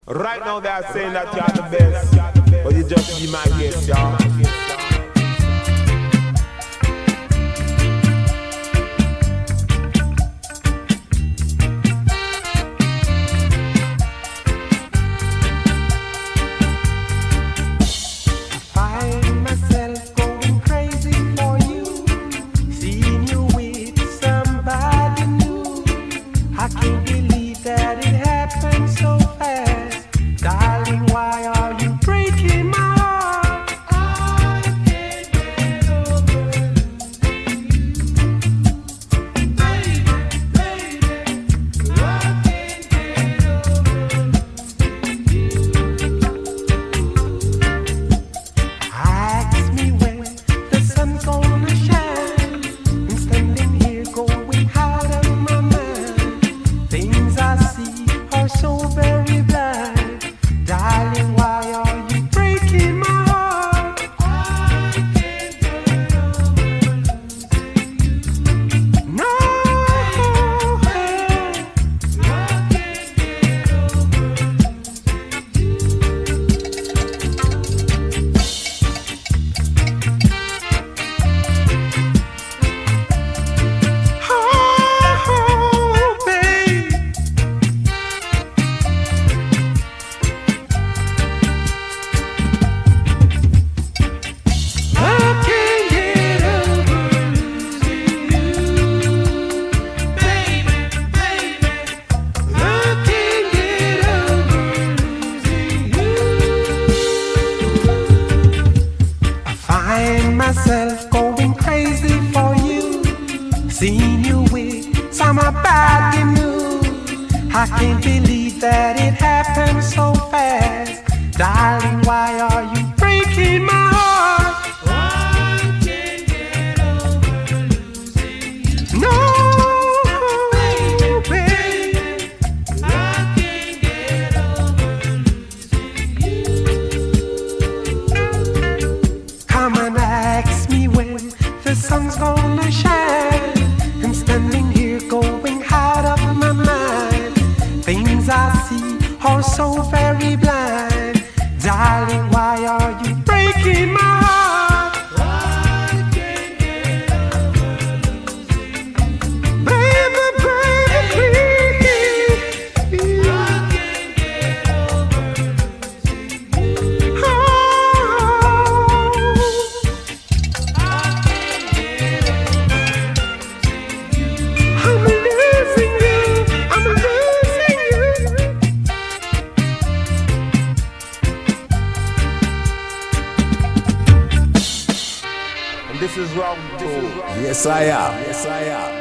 Right now they are saying that you are the best, but you just be my guest, y'all. Myself going crazy for you, seeing you with somebody new. I can't believe that it happened so fast. Darling, why are you breaking my heart? I can't get over losing you. No, baby, I can't get over losing you. Come and ask me when the sun's gonna shine. I'm standing here going out of my mind. Things I see are so very blind. Darling, why are you breaking my heart? I can't get over losing you. Baby, please. I can't get over losing you. And this is round two. Yes, I am. Yes, I am.